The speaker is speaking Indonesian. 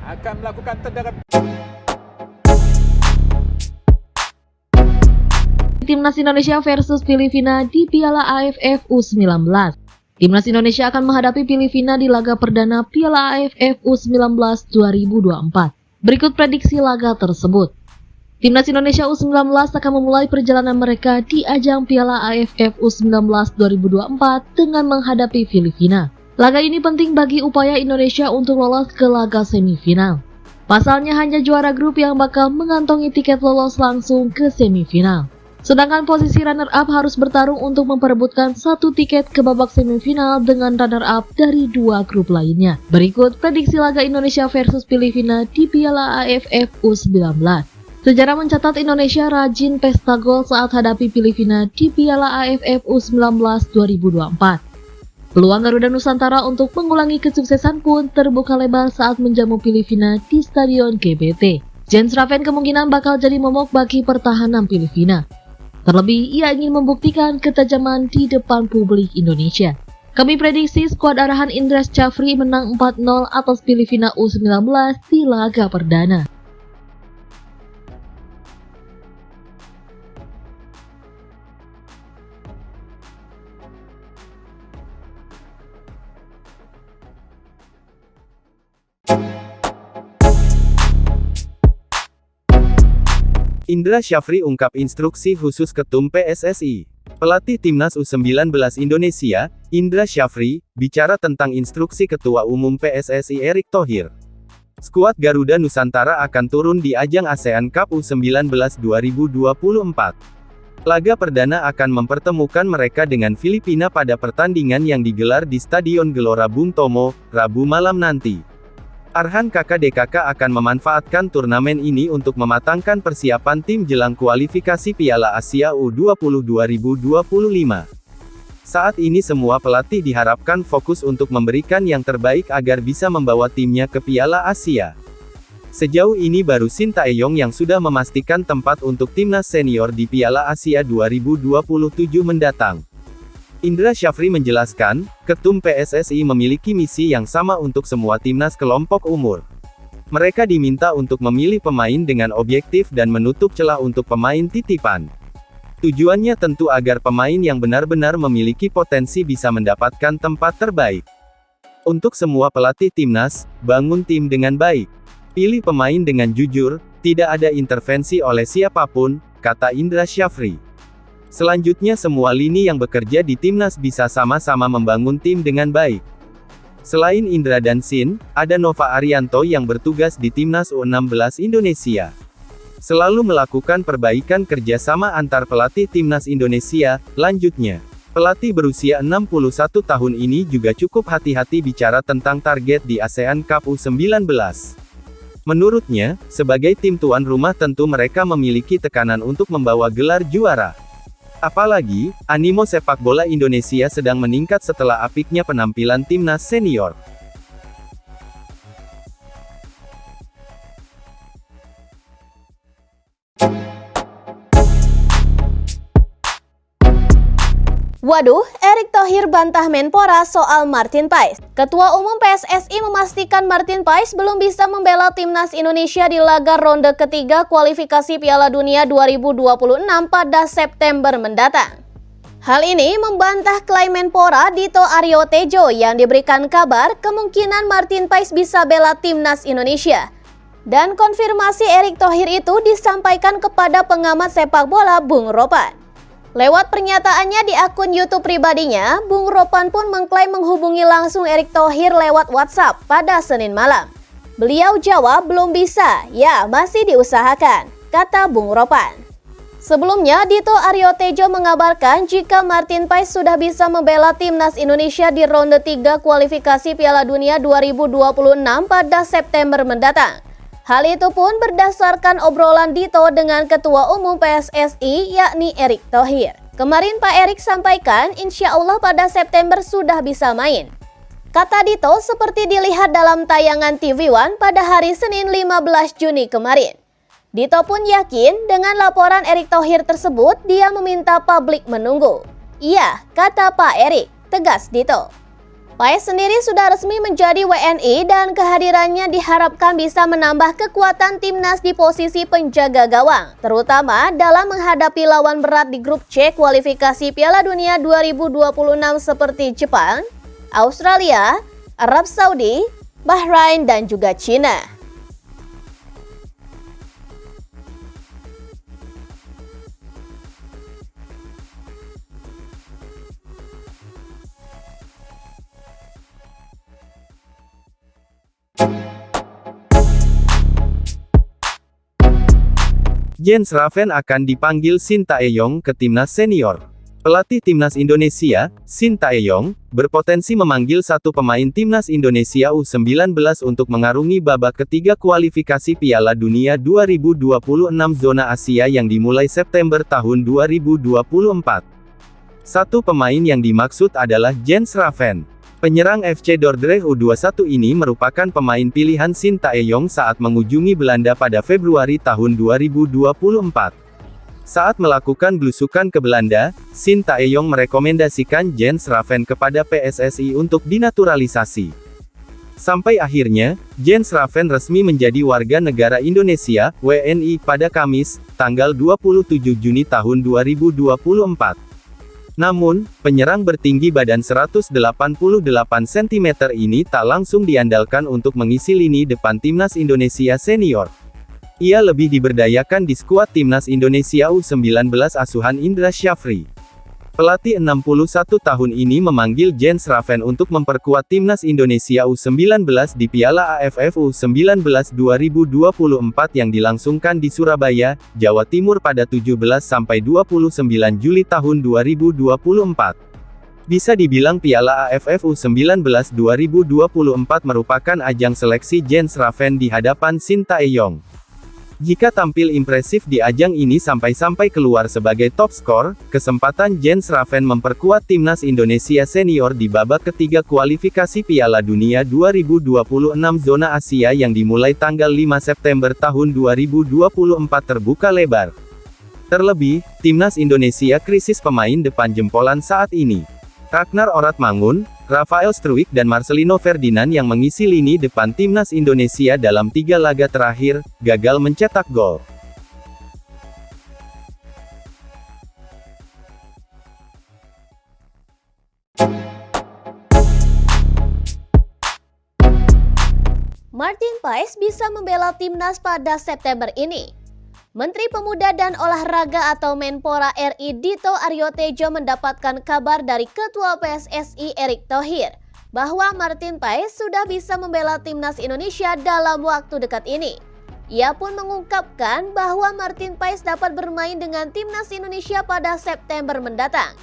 akan melakukan tendangan. Timnas Indonesia versus Filipina di Piala AFF U19. Timnas Indonesia akan menghadapi Filipina di laga perdana Piala AFF U19 2024. Berikut prediksi laga tersebut. Timnas Indonesia U19 akan memulai perjalanan mereka di ajang Piala AFF U19 2024 dengan menghadapi Filipina. Laga ini penting bagi upaya Indonesia untuk lolos ke laga semifinal. Pasalnya hanya juara grup yang bakal mengantongi tiket lolos langsung ke semifinal. Sedangkan posisi runner-up harus bertarung untuk memperebutkan satu tiket ke babak semifinal dengan runner-up dari dua grup lainnya. Berikut prediksi laga Indonesia versus Filipina di Piala AFF U19. Sejarah mencatat Indonesia rajin pesta gol saat hadapi Filipina di Piala AFF U19 2024. Peluang Garuda Nusantara untuk mengulangi kesuksesan pun terbuka lebar saat menjamu Filipina di Stadion GBT. Jens Raven kemungkinan bakal jadi momok bagi pertahanan Filipina. Terlebih, ia ingin membuktikan ketajaman di depan publik Indonesia. Kami prediksi skuad arahan Indra Syafri menang 4-0 atas Filipina U19 di laga perdana. Indra Syafri ungkap instruksi khusus Ketum PSSI. Pelatih Timnas U19 Indonesia, Indra Syafri, bicara tentang instruksi Ketua Umum PSSI Erick Thohir. Skuad Garuda Nusantara akan turun di ajang ASEAN Cup U19 2024. Laga perdana akan mempertemukan mereka dengan Filipina pada pertandingan yang digelar di Stadion Gelora Bung Tomo, Rabu malam nanti. Arhan KKDKK akan memanfaatkan turnamen ini untuk mematangkan persiapan tim jelang kualifikasi Piala Asia U20 2025. Saat ini semua pelatih diharapkan fokus untuk memberikan yang terbaik agar bisa membawa timnya ke Piala Asia. Sejauh ini baru Shin Tae-yong yang sudah memastikan tempat untuk timnas senior di Piala Asia 2027 mendatang. Indra Syafri menjelaskan, Ketum PSSI memiliki misi yang sama untuk semua timnas kelompok umur. Mereka diminta untuk memilih pemain dengan objektif dan menutup celah untuk pemain titipan. Tujuannya tentu agar pemain yang benar-benar memiliki potensi bisa mendapatkan tempat terbaik. Untuk semua pelatih timnas, bangun tim dengan baik. Pilih pemain dengan jujur, tidak ada intervensi oleh siapapun, kata Indra Syafri. Selanjutnya semua lini yang bekerja di timnas bisa sama-sama membangun tim dengan baik. Selain Indra dan Shin, ada Nova Arianto yang bertugas di timnas U16 Indonesia. Selalu melakukan perbaikan kerjasama antar pelatih timnas Indonesia. Lanjutnya, pelatih berusia 61 tahun ini juga cukup hati-hati bicara tentang target di ASEAN Cup U19. Menurutnya, sebagai tim tuan rumah tentu mereka memiliki tekanan untuk membawa gelar juara. Apalagi, animo sepak bola Indonesia sedang meningkat setelah apiknya penampilan timnas senior. Waduh, Erick Thohir bantah Menpora soal Martin Paes. Ketua Umum PSSI memastikan Martin Paes belum bisa membela timnas Indonesia di laga ronde ketiga kualifikasi Piala Dunia 2026 pada September mendatang. Hal ini membantah klaim Menpora Dito Aryo Tejo yang diberikan kabar kemungkinan Martin Paes bisa bela timnas Indonesia. Dan konfirmasi Erick Thohir itu disampaikan kepada pengamat sepak bola Bung Ropan. Lewat pernyataannya di akun YouTube pribadinya, Bung Ropan pun mengklaim menghubungi langsung Erick Thohir lewat WhatsApp pada Senin malam. Beliau jawab belum bisa, ya masih diusahakan, kata Bung Ropan. Sebelumnya, Dito Aryo Tejo mengabarkan jika Martin Paes sudah bisa membela timnas Indonesia di ronde 3 kualifikasi Piala Dunia 2026 pada September mendatang. Hal itu pun berdasarkan obrolan Dito dengan Ketua Umum PSSI yakni Erick Thohir. Kemarin Pak Erick sampaikan insya Allah pada September sudah bisa main. Kata Dito seperti dilihat dalam tayangan TV One pada hari Senin 15 Juni kemarin. Dito pun yakin dengan laporan Erick Thohir tersebut dia meminta publik menunggu. Iya, kata Pak Erick, tegas Dito. Paes sendiri sudah resmi menjadi WNI dan kehadirannya diharapkan bisa menambah kekuatan timnas di posisi penjaga gawang, terutama dalam menghadapi lawan berat di grup C kualifikasi Piala Dunia 2026 seperti Jepang, Australia, Arab Saudi, Bahrain, dan juga Cina. Jens Raven akan dipanggil Shin Tae-yong ke timnas senior. Pelatih timnas Indonesia, Shin Tae-yong, berpotensi memanggil satu pemain timnas Indonesia U19 untuk mengarungi babak ketiga kualifikasi Piala Dunia 2026 zona Asia yang dimulai September tahun 2024. Satu pemain yang dimaksud adalah Jens Raven. Penyerang FC Dordrecht U21 ini merupakan pemain pilihan Shin Tae-yong saat mengunjungi Belanda pada Februari tahun 2024. Saat melakukan belusukan ke Belanda, Shin Tae-yong merekomendasikan Jens Raven kepada PSSI untuk dinaturalisasi. Sampai akhirnya, Jens Raven resmi menjadi warga negara Indonesia, WNI, pada Kamis, tanggal 27 Juni tahun 2024. Namun, penyerang bertinggi badan 188 cm ini tak langsung diandalkan untuk mengisi lini depan timnas Indonesia senior. Ia lebih diberdayakan di skuad timnas Indonesia U19 asuhan Indra Syafri. Pelatih 61 tahun ini memanggil Jens Raven untuk memperkuat timnas Indonesia U19 di Piala AFF U19 2024 yang dilangsungkan di Surabaya, Jawa Timur pada 17-29 Juli tahun 2024. Bisa dibilang Piala AFF U19 2024 merupakan ajang seleksi Jens Raven di hadapan Shin Tae-yong. Jika tampil impresif di ajang ini sampai keluar sebagai top skor, kesempatan Jens Raven memperkuat timnas Indonesia senior di babak ketiga kualifikasi Piala Dunia 2026 zona Asia yang dimulai tanggal 5 September tahun 2024 terbuka lebar. Terlebih, timnas Indonesia krisis pemain depan jempolan saat ini. Ragnar Oratmangun, Rafael Struijk dan Marcelino Ferdinand yang mengisi lini depan timnas Indonesia dalam 3 laga terakhir, gagal mencetak gol. Martin Paes bisa membela timnas pada September ini. Menteri Pemuda dan Olahraga atau Menpora RI Dito Aryo Tejo mendapatkan kabar dari Ketua PSSI Erick Thohir bahwa Martin Paes sudah bisa membela timnas Indonesia dalam waktu dekat ini. Ia pun mengungkapkan bahwa Martin Paes dapat bermain dengan timnas Indonesia pada September mendatang.